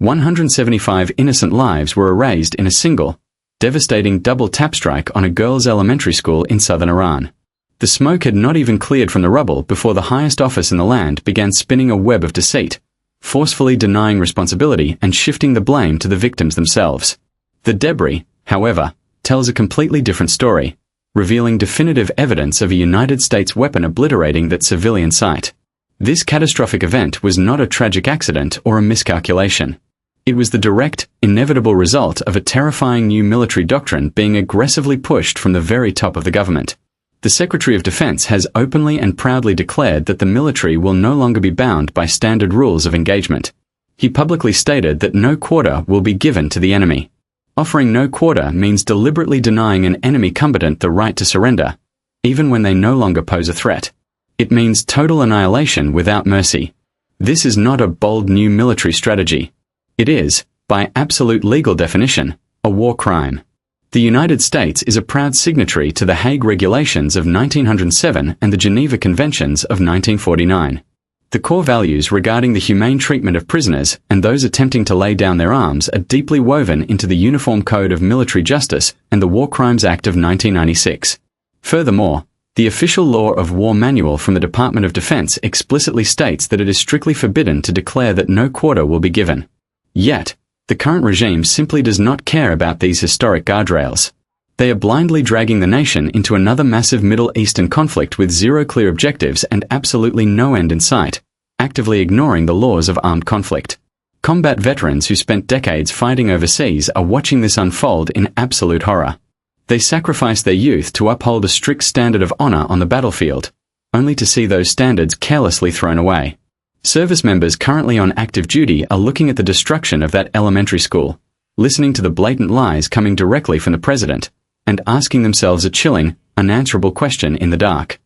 175 innocent lives were erased in a single, devastating double tap strike on a girls' elementary school in southern Iran. The smoke had not even cleared from the rubble before the highest office in the land began spinning a web of deceit, forcefully denying responsibility and shifting the blame to the victims themselves. The debris, however, tells a completely different story, revealing definitive evidence of a United States weapon obliterating that civilian site. This catastrophic event was not a tragic accident or a miscalculation. It was the direct, inevitable result of a terrifying new military doctrine being aggressively pushed from the very top of the government. The Secretary of Defense has openly and proudly declared that the military will no longer be bound by standard rules of engagement. He publicly stated that no quarter will be given to the enemy. Offering no quarter means deliberately denying an enemy combatant the right to surrender, even when they no longer pose a threat. It means total annihilation without mercy. This is not a bold new military strategy. It is, by absolute legal definition, a war crime. The United States is a proud signatory to the Hague Regulations of 1907 and the Geneva Conventions of 1949. The core values regarding the humane treatment of prisoners and those attempting to lay down their arms are deeply woven into the Uniform Code of Military Justice and the War Crimes Act of 1996. Furthermore, the official law of war manual from the Department of Defense explicitly states that it is strictly forbidden to declare that no quarter will be given. Yet, the current regime simply does not care about these historic guardrails. They are blindly dragging the nation into another massive Middle Eastern conflict with zero clear objectives and absolutely no end in sight, actively ignoring the laws of armed conflict. Combat veterans who spent decades fighting overseas are watching this unfold in absolute horror. They sacrifice their youth to uphold a strict standard of honor on the battlefield, only to see those standards carelessly thrown away. Service members currently on active duty are looking at the destruction of that elementary school, listening to the blatant lies coming directly from the president, and asking themselves a chilling, unanswerable question in the dark.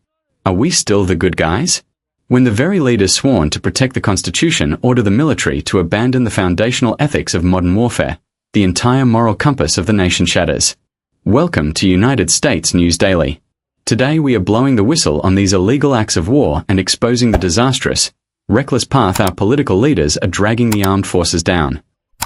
Are we still the good guys? When the very leaders sworn to protect the Constitution order the military to abandon the foundational ethics of modern warfare, the entire moral compass of the nation shatters. Welcome to United States News Daily. Today we are blowing the whistle on these illegal acts of war and exposing the disastrous, reckless path our political leaders are dragging the armed forces down.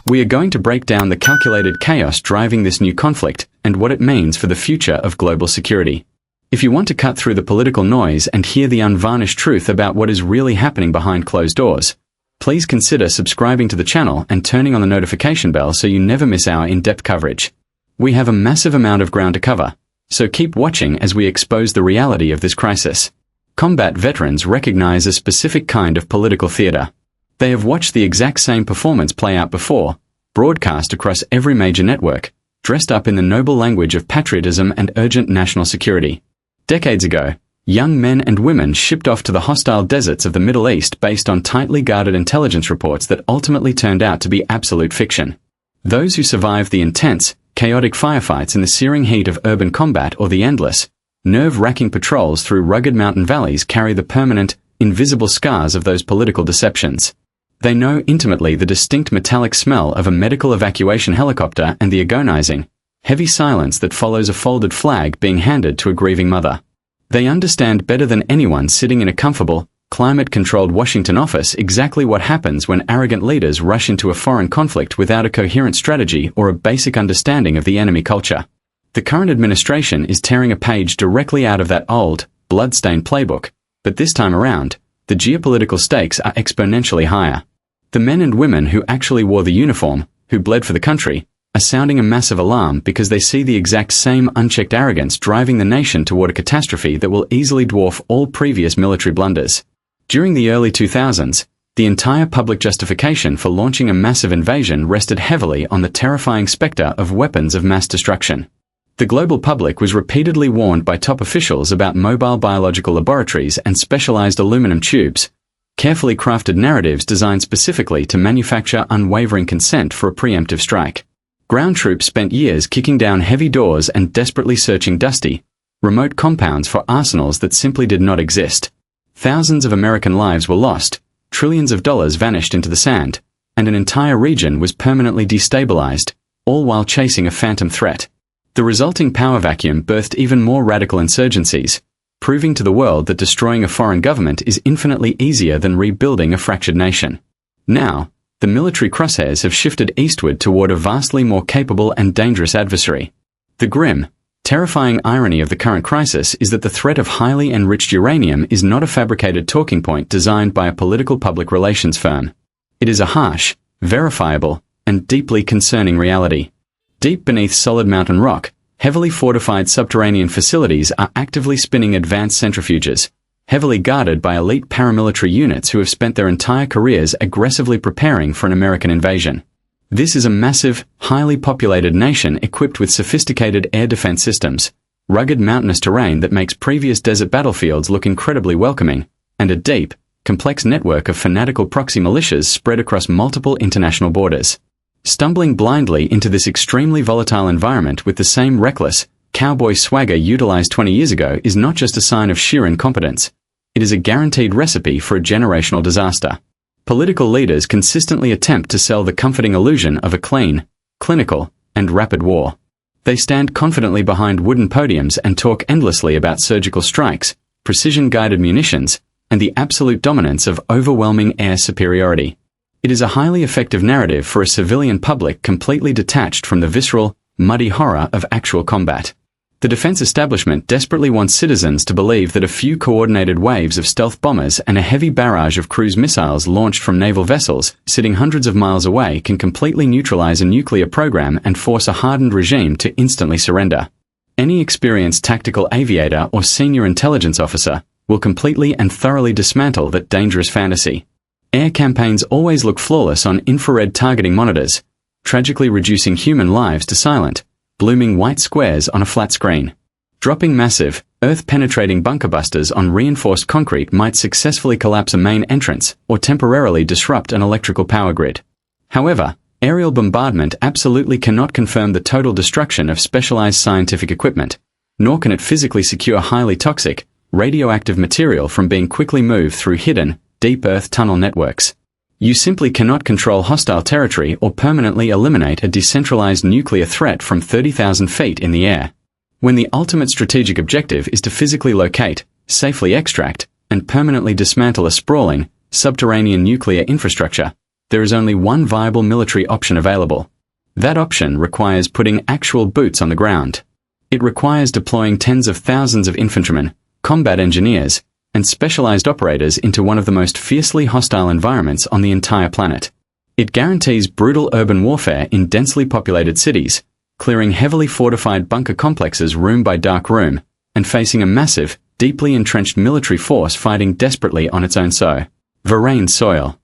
We are going to break down the calculated chaos driving this new conflict and what it means for the future of global security. If you want to cut through the political noise and hear the unvarnished truth about what is really happening behind closed doors, please consider subscribing to the channel and turning on the notification bell so you never miss our in-depth coverage. We have a massive amount of ground to cover, so keep watching as we expose the reality of this crisis. Combat veterans recognize a specific kind of political theater. They have watched the exact same performance play out before, broadcast across every major network, dressed up in the noble language of patriotism and urgent national security. Decades ago, young men and women shipped off to the hostile deserts of the Middle East based on tightly guarded intelligence reports that ultimately turned out to be absolute fiction. Those who survived the intense, chaotic firefights in the searing heat of urban combat or the endless, nerve-wracking patrols through rugged mountain valleys carry the permanent, invisible scars of those political deceptions. They know intimately the distinct metallic smell of a medical evacuation helicopter and the agonizing, heavy silence that follows a folded flag being handed to a grieving mother. They understand better than anyone sitting in a comfortable, climate-controlled Washington office exactly what happens when arrogant leaders rush into a foreign conflict without a coherent strategy or a basic understanding of the enemy culture. The current administration is tearing a page directly out of that old, blood-stained playbook, but this time around, the geopolitical stakes are exponentially higher. The men and women who actually wore the uniform, who bled for the country, are sounding a massive alarm because they see the exact same unchecked arrogance driving the nation toward a catastrophe that will easily dwarf all previous military blunders. During the early 2000s, the entire public justification for launching a massive invasion rested heavily on the terrifying specter of weapons of mass destruction. The global public was repeatedly warned by top officials about mobile biological laboratories and specialized aluminum tubes, carefully crafted narratives designed specifically to manufacture unwavering consent for a preemptive strike. Ground troops spent years kicking down heavy doors and desperately searching dusty, remote compounds for arsenals that simply did not exist. Thousands of American lives were lost, trillions of dollars vanished into the sand, and an entire region was permanently destabilized, all while chasing a phantom threat. The resulting power vacuum birthed even more radical insurgencies, proving to the world that destroying a foreign government is infinitely easier than rebuilding a fractured nation. Now, the military crosshairs have shifted eastward toward a vastly more capable and dangerous adversary. The grim, terrifying irony of the current crisis is that the threat of highly enriched uranium is not a fabricated talking point designed by a political public relations firm. It is a harsh, verifiable, and deeply concerning reality. Deep beneath solid mountain rock, heavily fortified subterranean facilities are actively spinning advanced centrifuges, heavily guarded by elite paramilitary units who have spent their entire careers aggressively preparing for an American invasion. This is a massive, highly populated nation equipped with sophisticated air defense systems, rugged mountainous terrain that makes previous desert battlefields look incredibly welcoming, and a deep, complex network of fanatical proxy militias spread across multiple international borders. Stumbling blindly into this extremely volatile environment with the same reckless, cowboy swagger utilized 20 years ago is not just a sign of sheer incompetence. It is a guaranteed recipe for a generational disaster. Political leaders consistently attempt to sell the comforting illusion of a clean, clinical, and rapid war. They stand confidently behind wooden podiums and talk endlessly about surgical strikes, precision-guided munitions, and the absolute dominance of overwhelming air superiority. It is a highly effective narrative for a civilian public completely detached from the visceral, muddy horror of actual combat. The defense establishment desperately wants citizens to believe that a few coordinated waves of stealth bombers and a heavy barrage of cruise missiles launched from naval vessels sitting hundreds of miles away can completely neutralize a nuclear program and force a hardened regime to instantly surrender. Any experienced tactical aviator or senior intelligence officer will completely and thoroughly dismantle that dangerous fantasy. Air campaigns always look flawless on infrared targeting monitors, tragically reducing human lives to silent, blooming white squares on a flat screen. Dropping massive, earth-penetrating bunker busters on reinforced concrete might successfully collapse a main entrance or temporarily disrupt an electrical power grid. However, aerial bombardment absolutely cannot confirm the total destruction of specialized scientific equipment, nor can it physically secure highly toxic, radioactive material from being quickly moved through hidden, deep earth tunnel networks. You simply cannot control hostile territory or permanently eliminate a decentralized nuclear threat from 30,000 feet in the air. When the ultimate strategic objective is to physically locate, safely extract, and permanently dismantle a sprawling, subterranean nuclear infrastructure, there is only one viable military option available. That option requires putting actual boots on the ground. It requires deploying tens of thousands of infantrymen, combat engineers, and specialized operators into one of the most fiercely hostile environments on the entire planet. It guarantees brutal urban warfare in densely populated cities, clearing heavily fortified bunker complexes room by dark room, and facing a massive, deeply entrenched military force fighting desperately on its own sovereign soil.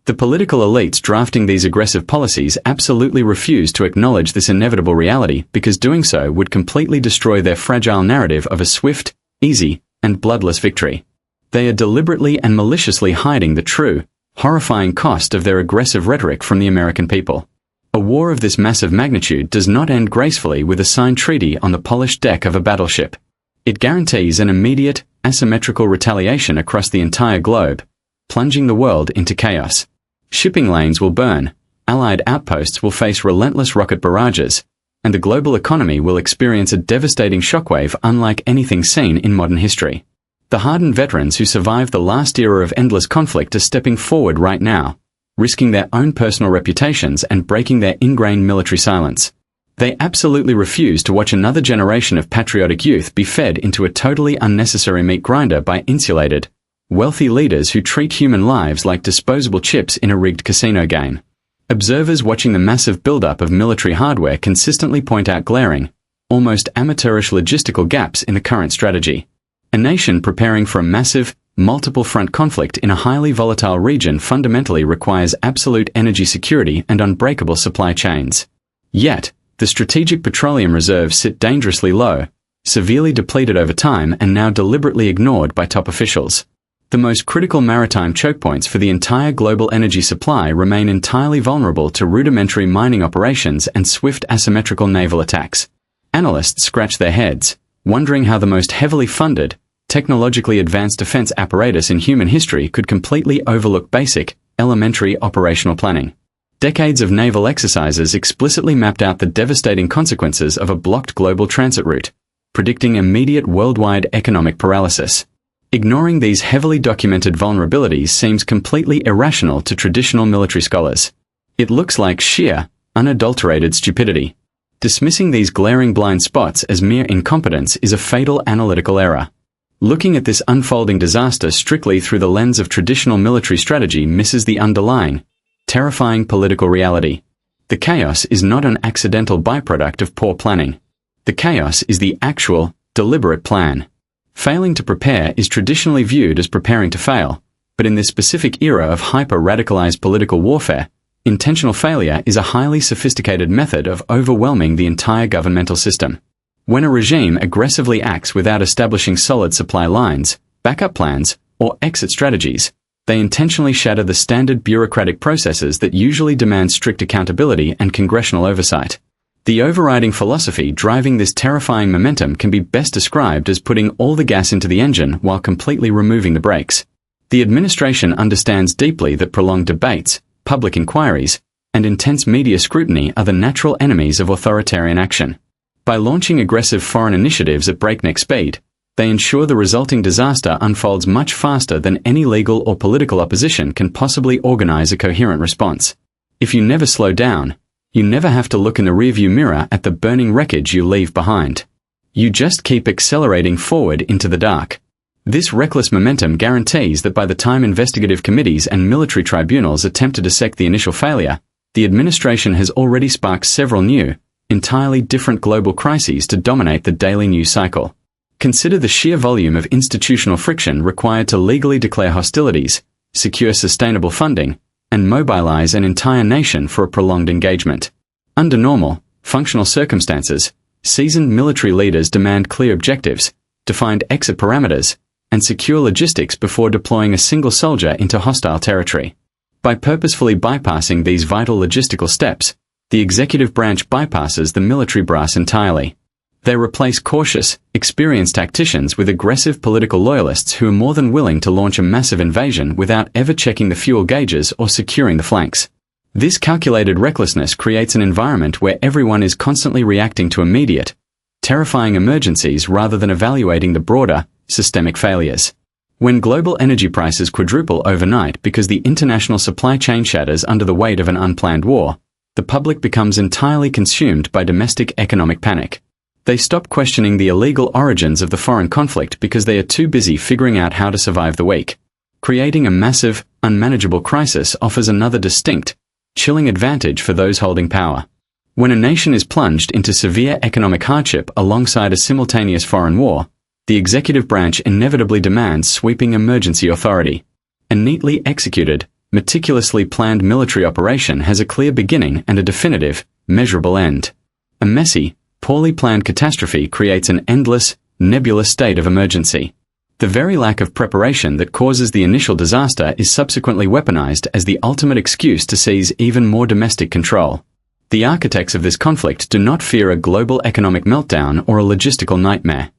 The political elites drafting these aggressive policies absolutely refuse to acknowledge this inevitable reality because doing so would completely destroy their fragile narrative of a swift, easy, and bloodless victory. They are deliberately and maliciously hiding the true, horrifying cost of their aggressive rhetoric from the American people. A war of this massive magnitude does not end gracefully with a signed treaty on the polished deck of a battleship. It guarantees an immediate, asymmetrical retaliation across the entire globe, plunging the world into chaos. Shipping lanes will burn, Allied outposts will face relentless rocket barrages, and the global economy will experience a devastating shockwave unlike anything seen in modern history. The hardened veterans who survived the last era of endless conflict are stepping forward right now, risking their own personal reputations and breaking their ingrained military silence. They absolutely refuse to watch another generation of patriotic youth be fed into a totally unnecessary meat grinder by insulated, wealthy leaders who treat human lives like disposable chips in a rigged casino game. Observers watching the massive buildup of military hardware consistently point out glaring, almost amateurish logistical gaps in the current strategy. A nation preparing for a massive, multiple-front conflict in a highly volatile region fundamentally requires absolute energy security and unbreakable supply chains. Yet, the strategic petroleum reserves sit dangerously low, severely depleted over time and now deliberately ignored by top officials. The most critical maritime choke points for the entire global energy supply remain entirely vulnerable to rudimentary mining operations and swift asymmetrical naval attacks. Analysts scratch their heads, wondering how the most heavily funded, technologically advanced defense apparatus in human history could completely overlook basic, elementary operational planning. Decades of naval exercises explicitly mapped out the devastating consequences of a blocked global transit route, predicting immediate worldwide economic paralysis. Ignoring these heavily documented vulnerabilities seems completely irrational to traditional military scholars. It looks like sheer, unadulterated stupidity. Dismissing these glaring blind spots as mere incompetence is a fatal analytical error. Looking at this unfolding disaster strictly through the lens of traditional military strategy misses the underlying, terrifying political reality. The chaos is not an accidental byproduct of poor planning. The chaos is the actual, deliberate plan. Failing to prepare is traditionally viewed as preparing to fail, but in this specific era of hyper-radicalized political warfare, intentional failure is a highly sophisticated method of overwhelming the entire governmental system. When a regime aggressively acts without establishing solid supply lines, backup plans, or exit strategies, they intentionally shatter the standard bureaucratic processes that usually demand strict accountability and congressional oversight. The overriding philosophy driving this terrifying momentum can be best described as putting all the gas into the engine while completely removing the brakes. The administration understands deeply that prolonged debates, public inquiries, and intense media scrutiny are the natural enemies of authoritarian action. By launching aggressive foreign initiatives at breakneck speed, they ensure the resulting disaster unfolds much faster than any legal or political opposition can possibly organize a coherent response. If you never slow down, you never have to look in the rearview mirror at the burning wreckage you leave behind. You just keep accelerating forward into the dark. This reckless momentum guarantees that by the time investigative committees and military tribunals attempt to dissect the initial failure, the administration has already sparked several new, entirely different global crises to dominate the daily news cycle. Consider the sheer volume of institutional friction required to legally declare hostilities, secure sustainable funding, and mobilize an entire nation for a prolonged engagement. Under normal, functional circumstances, seasoned military leaders demand clear objectives, defined exit parameters, and secure logistics before deploying a single soldier into hostile territory. By purposefully bypassing these vital logistical steps, the executive branch bypasses the military brass entirely. They replace cautious, experienced tacticians with aggressive political loyalists who are more than willing to launch a massive invasion without ever checking the fuel gauges or securing the flanks. This calculated recklessness creates an environment where everyone is constantly reacting to immediate, terrifying emergencies rather than evaluating the broader, systemic failures. When global energy prices quadruple overnight because the international supply chain shatters under the weight of an unplanned war, the public becomes entirely consumed by domestic economic panic. They stop questioning the illegal origins of the foreign conflict because they are too busy figuring out how to survive the week. Creating a massive, unmanageable crisis offers another distinct, chilling advantage for those holding power. When a nation is plunged into severe economic hardship alongside a simultaneous foreign war, the executive branch inevitably demands sweeping emergency authority. A neatly executed, meticulously planned military operation has a clear beginning and a definitive, measurable end. A messy, poorly planned catastrophe creates an endless, nebulous state of emergency. The very lack of preparation that causes the initial disaster is subsequently weaponized as the ultimate excuse to seize even more domestic control. The architects of this conflict do not fear a global economic meltdown or a logistical nightmare.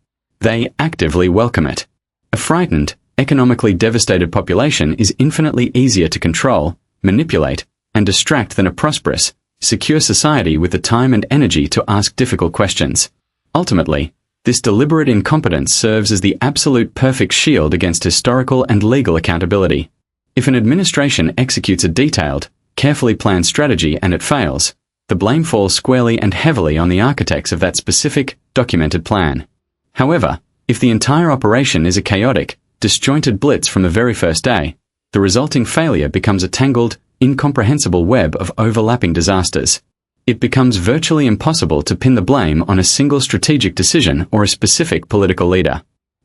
They actively welcome it. A frightened, economically devastated population is infinitely easier to control, manipulate, and distract than a prosperous, secure society with the time and energy to ask difficult questions. Ultimately, this deliberate incompetence serves as the absolute perfect shield against historical and legal accountability. If an administration executes a detailed, carefully planned strategy and it fails, the blame falls squarely and heavily on the architects of that specific, documented plan. However, if the entire operation is a chaotic, disjointed blitz from the very first day, the resulting failure becomes a tangled, incomprehensible web of overlapping disasters. It becomes virtually impossible to pin the blame on a single strategic decision or a specific political leader.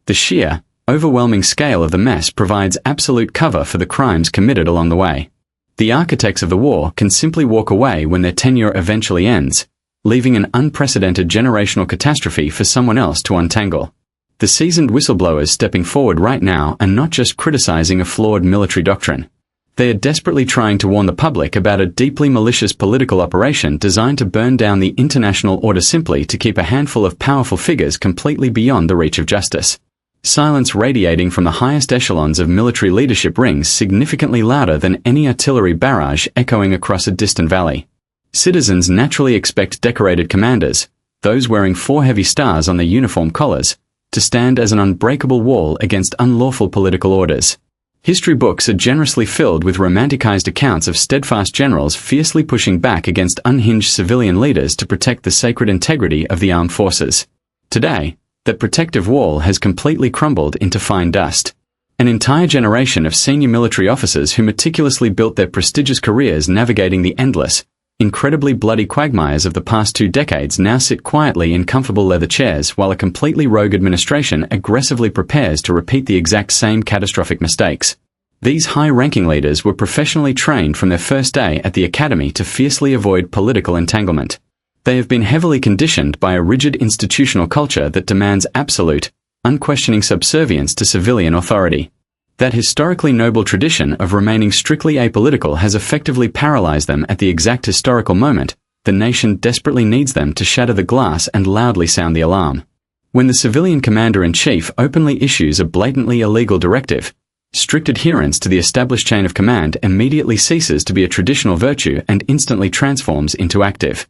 The sheer, overwhelming scale of the mess provides absolute cover for the crimes committed along the way. The architects of the war can simply walk away when their tenure eventually ends, leaving an unprecedented generational catastrophe for someone else to untangle. The seasoned whistleblowers stepping forward right now are not just criticizing a flawed military doctrine. They are desperately trying to warn the public about a deeply malicious political operation designed to burn down the international order simply to keep a handful of powerful figures completely beyond the reach of justice. Silence radiating from the highest echelons of military leadership rings significantly louder than any artillery barrage echoing across a distant valley. Citizens naturally expect decorated commanders, those wearing 4 heavy stars on their uniform collars, to stand as an unbreakable wall against unlawful political orders. History books are generously filled with romanticized accounts of steadfast generals fiercely pushing back against unhinged civilian leaders to protect the sacred integrity of the armed forces. Today, that protective wall has completely crumbled into fine dust. An entire generation of senior military officers who meticulously built their prestigious careers navigating the endless, incredibly bloody quagmires of the past 2 decades now sit quietly in comfortable leather chairs while a completely rogue administration aggressively prepares to repeat the exact same catastrophic mistakes. These high-ranking leaders were professionally trained from their first day at the academy to fiercely avoid political entanglement. They have been heavily conditioned by a rigid institutional culture that demands absolute, unquestioning subservience to civilian authority. That historically noble tradition of remaining strictly apolitical has effectively paralyzed them at the exact historical moment the nation desperately needs them to shatter the glass and loudly sound the alarm. When the civilian commander-in-chief openly issues a blatantly illegal directive, strict adherence to the established chain of command immediately ceases to be a traditional virtue and instantly transforms into active.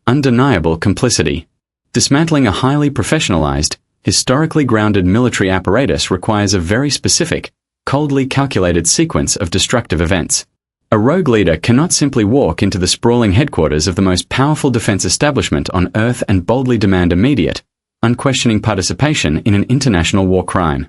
Undeniable complicity. Dismantling a highly professionalized, historically grounded military apparatus requires a very specific, coldly calculated sequence of destructive events. A rogue leader cannot simply walk into the sprawling headquarters of the most powerful defense establishment on Earth and boldly demand immediate, unquestioning participation in an international war crime.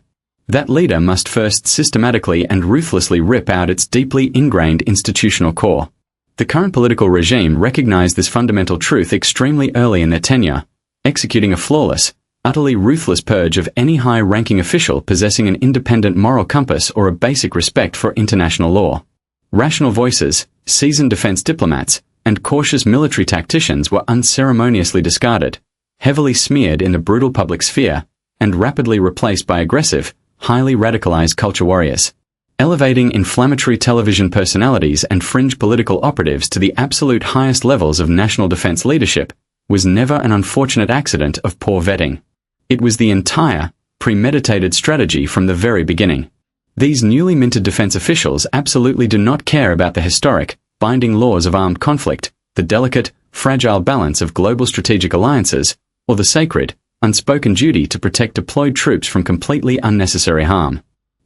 That leader must first systematically and ruthlessly rip out its deeply ingrained institutional core. The current political regime recognized this fundamental truth extremely early in their tenure, executing a flawless, utterly ruthless purge of any high-ranking official possessing an independent moral compass or a basic respect for international law. Rational voices, seasoned defense diplomats, and cautious military tacticians were unceremoniously discarded, heavily smeared in the brutal public sphere, and rapidly replaced by aggressive, highly radicalized culture warriors. Elevating inflammatory television personalities and fringe political operatives to the absolute highest levels of national defense leadership was never an unfortunate accident of poor vetting. It was the entire, premeditated strategy from the very beginning. These newly minted defense officials absolutely do not care about the historic, binding laws of armed conflict, the delicate, fragile balance of global strategic alliances, or the sacred, unspoken duty to protect deployed troops from completely unnecessary harm.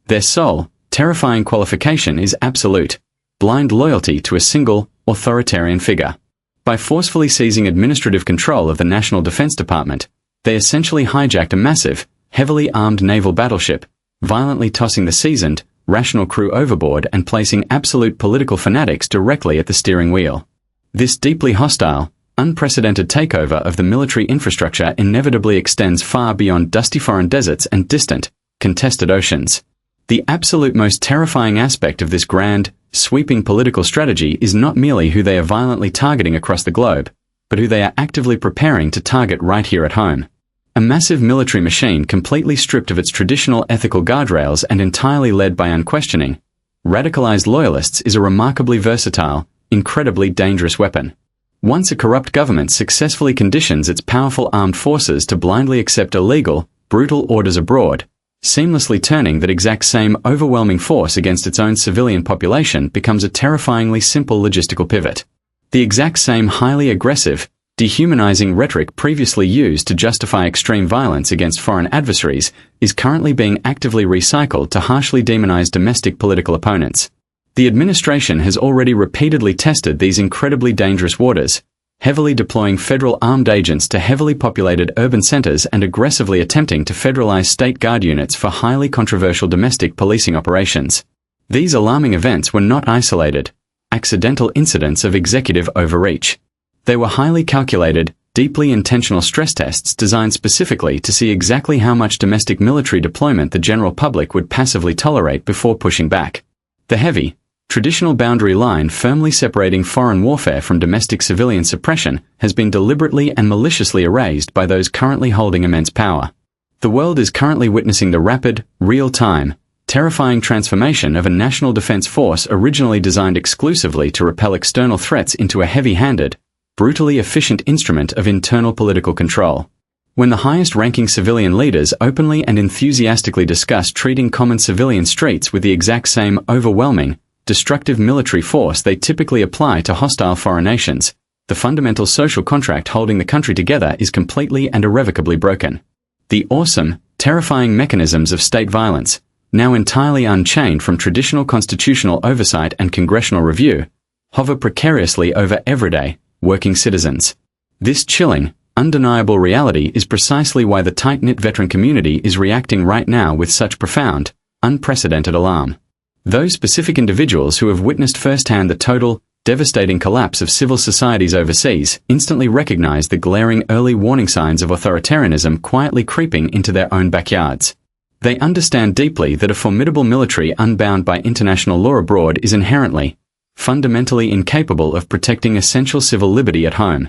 Their sole, terrifying qualification is absolute, blind loyalty to a single, authoritarian figure. By forcefully seizing administrative control of the National Defense Department, they essentially hijacked a massive, heavily armed naval battleship, violently tossing the seasoned, rational crew overboard and placing absolute political fanatics directly at the steering wheel. This deeply hostile, unprecedented takeover of the military infrastructure inevitably extends far beyond dusty foreign deserts and distant, contested oceans. The absolute most terrifying aspect of this grand, sweeping political strategy is not merely who they are violently targeting across the globe, but who they are actively preparing to target right here at home. A massive military machine completely stripped of its traditional ethical guardrails and entirely led by unquestioning, radicalized loyalists is a remarkably versatile, incredibly dangerous weapon. Once a corrupt government successfully conditions its powerful armed forces to blindly accept illegal, brutal orders abroad, seamlessly turning that exact same overwhelming force against its own civilian population becomes a terrifyingly simple logistical pivot. The exact same highly aggressive, dehumanizing rhetoric previously used to justify extreme violence against foreign adversaries is currently being actively recycled to harshly demonize domestic political opponents. The administration has already repeatedly tested these incredibly dangerous waters, heavily deploying federal armed agents to heavily populated urban centers and aggressively attempting to federalize state guard units for highly controversial domestic policing operations. These alarming events were not isolated, accidental incidents of executive overreach. They were highly calculated, deeply intentional stress tests designed specifically to see exactly how much domestic military deployment the general public would passively tolerate before pushing back. The heavy, traditional boundary line firmly separating foreign warfare from domestic civilian suppression has been deliberately and maliciously erased by those currently holding immense power. The world is currently witnessing the rapid, real-time, terrifying transformation of a national defense force originally designed exclusively to repel external threats into a heavy-handed, brutally efficient instrument of internal political control. When the highest-ranking civilian leaders openly and enthusiastically discuss treating common civilian streets with the exact same overwhelming, destructive military force they typically apply to hostile foreign nations, the fundamental social contract holding the country together is completely and irrevocably broken. The awesome, terrifying mechanisms of state violence, now entirely unchained from traditional constitutional oversight and congressional review, hover precariously over everyday, working citizens. This chilling, undeniable reality is precisely why the tight-knit veteran community is reacting right now with such profound, unprecedented alarm. Those specific individuals who have witnessed firsthand the total, devastating collapse of civil societies overseas instantly recognize the glaring early warning signs of authoritarianism quietly creeping into their own backyards. They understand deeply that a formidable military unbound by international law abroad is inherently, fundamentally incapable of protecting essential civil liberty at home.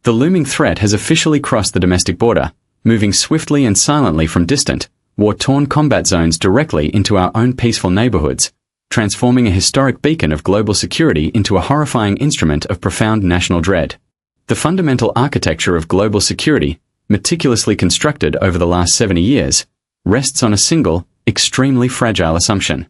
The looming threat has officially crossed the domestic border, moving swiftly and silently from distant, war-torn combat zones directly into our own peaceful neighborhoods, transforming a historic beacon of global security into a horrifying instrument of profound national dread. The fundamental architecture of global security, meticulously constructed over the last 70 years, rests on a single, extremely fragile assumption.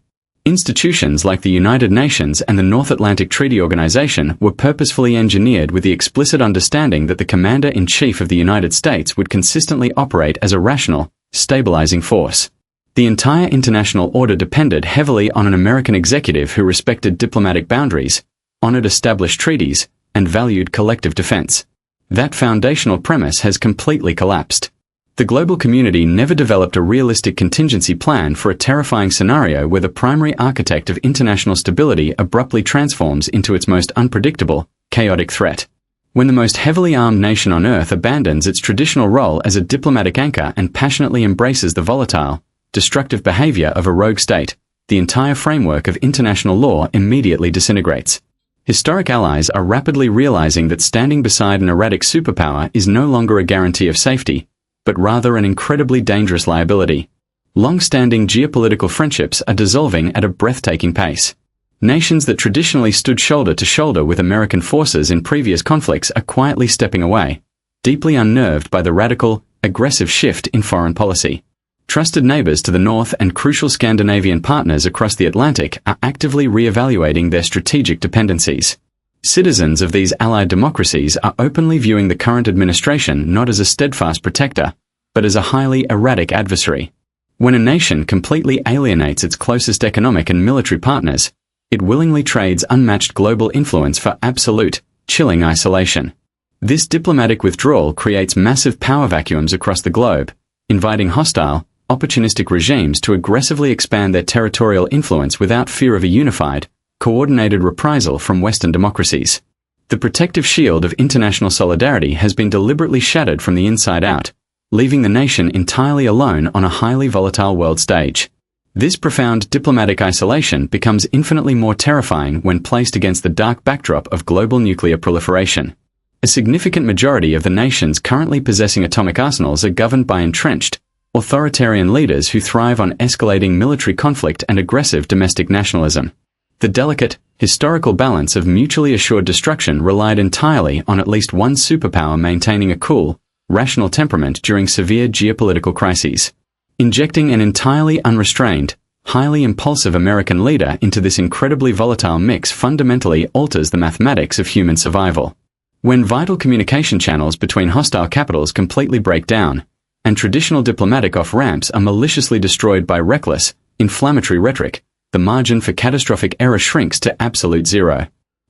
Institutions like the United Nations and the North Atlantic Treaty Organization were purposefully engineered with the explicit understanding that the Commander-in-Chief of the United States would consistently operate as a rational, stabilizing force. The entire international order depended heavily on an American executive who respected diplomatic boundaries, honored established treaties, and valued collective defense. That foundational premise has completely collapsed. The global community never developed a realistic contingency plan for a terrifying scenario where the primary architect of international stability abruptly transforms into its most unpredictable, chaotic threat. When the most heavily armed nation on Earth abandons its traditional role as a diplomatic anchor and passionately embraces the volatile, destructive behavior of a rogue state, the entire framework of international law immediately disintegrates. Historic allies are rapidly realizing that standing beside an erratic superpower is no longer a guarantee of safety, but rather an incredibly dangerous liability. Long-standing geopolitical friendships are dissolving at a breathtaking pace. Nations that traditionally stood shoulder to shoulder with American forces in previous conflicts are quietly stepping away, deeply unnerved by the radical, aggressive shift in foreign policy. Trusted neighbors to the north and crucial Scandinavian partners across the Atlantic are actively re-evaluating their strategic dependencies. Citizens of these allied democracies are openly viewing the current administration not as a steadfast protector, but as a highly erratic adversary. When a nation completely alienates its closest economic and military partners, it willingly trades unmatched global influence for absolute, chilling isolation. This diplomatic withdrawal creates massive power vacuums across the globe, inviting hostile, opportunistic regimes to aggressively expand their territorial influence without fear of a unified, coordinated reprisal from Western democracies. The protective shield of international solidarity has been deliberately shattered from the inside out, leaving the nation entirely alone on a highly volatile world stage. This profound diplomatic isolation becomes infinitely more terrifying when placed against the dark backdrop of global nuclear proliferation. A significant majority of the nations currently possessing atomic arsenals are governed by entrenched, authoritarian leaders who thrive on escalating military conflict and aggressive domestic nationalism. The delicate, historical balance of mutually assured destruction relied entirely on at least one superpower maintaining a cool, rational temperament during severe geopolitical crises. Injecting an entirely unrestrained, highly impulsive American leader into this incredibly volatile mix fundamentally alters the mathematics of human survival. When vital communication channels between hostile capitals completely break down, and traditional diplomatic off-ramps are maliciously destroyed by reckless, inflammatory rhetoric, the margin for catastrophic error shrinks to absolute zero.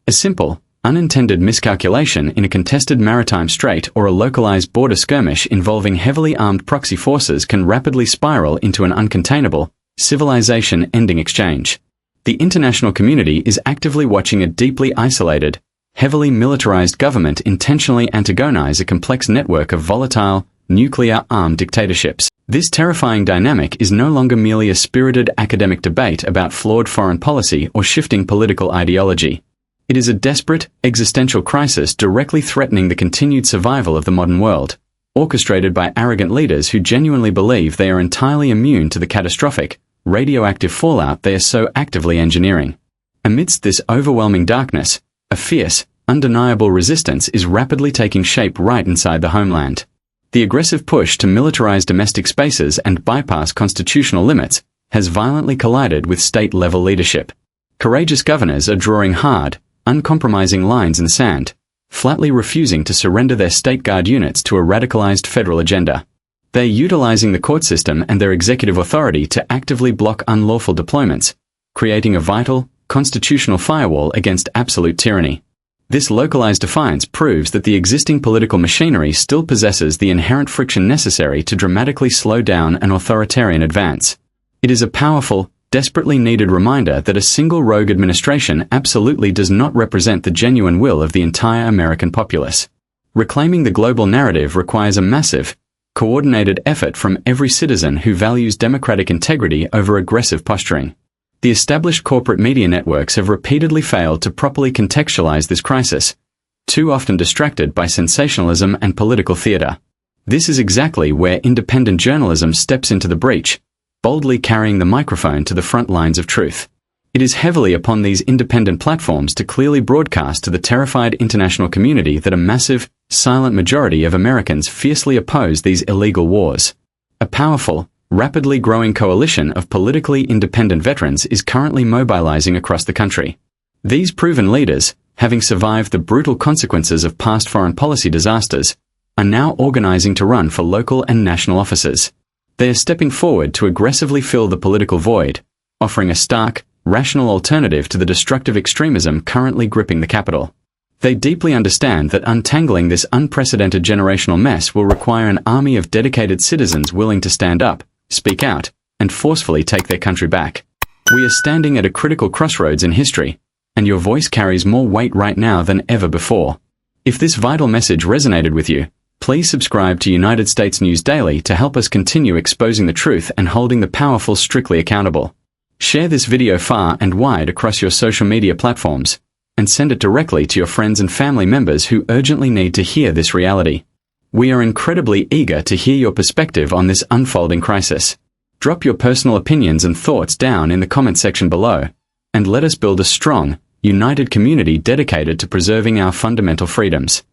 A simple, unintended miscalculation in a contested maritime strait or a localized border skirmish involving heavily armed proxy forces can rapidly spiral into an uncontainable, civilization-ending exchange. The international community is actively watching a deeply isolated, heavily militarized government intentionally antagonize a complex network of volatile, nuclear-armed dictatorships. This terrifying dynamic is no longer merely a spirited academic debate about flawed foreign policy or shifting political ideology. It is a desperate, existential crisis directly threatening the continued survival of the modern world, orchestrated by arrogant leaders who genuinely believe they are entirely immune to the catastrophic, radioactive fallout they are so actively engineering. Amidst this overwhelming darkness, a fierce, undeniable resistance is rapidly taking shape right inside the homeland. The aggressive push to militarize domestic spaces and bypass constitutional limits has violently collided with state-level leadership. Courageous governors are drawing hard, uncompromising lines in the sand, flatly refusing to surrender their state guard units to a radicalized federal agenda. They're utilizing the court system and their executive authority to actively block unlawful deployments, creating a vital, constitutional firewall against absolute tyranny. This localized defiance proves that the existing political machinery still possesses the inherent friction necessary to dramatically slow down an authoritarian advance. It is a powerful, desperately needed reminder that a single rogue administration absolutely does not represent the genuine will of the entire American populace. Reclaiming the global narrative requires a massive, coordinated effort from every citizen who values democratic integrity over aggressive posturing. The established corporate media networks have repeatedly failed to properly contextualize this crisis, too often distracted by sensationalism and political theater. This is exactly where independent journalism steps into the breach, boldly carrying the microphone to the front lines of truth. It is heavily upon these independent platforms to clearly broadcast to the terrified international community that a massive, silent majority of Americans fiercely oppose these illegal wars. A powerful, rapidly growing coalition of politically independent veterans is currently mobilizing across the country. These proven leaders, having survived the brutal consequences of past foreign policy disasters, are now organizing to run for local and national offices. They are stepping forward to aggressively fill the political void, offering a stark, rational alternative to the destructive extremism currently gripping the capital. They deeply understand that untangling this unprecedented generational mess will require an army of dedicated citizens willing to stand up, speak out, and forcefully take their country back. We are standing at a critical crossroads in history, and your voice carries more weight right now than ever before. If this vital message resonated with you, please subscribe to United States News Daily to help us continue exposing the truth and holding the powerful strictly accountable. Share this video far and wide across your social media platforms, and send it directly to your friends and family members who urgently need to hear this reality. We are incredibly eager to hear your perspective on this unfolding crisis. Drop your personal opinions and thoughts down in the comment section below, and let us build a strong, united community dedicated to preserving our fundamental freedoms.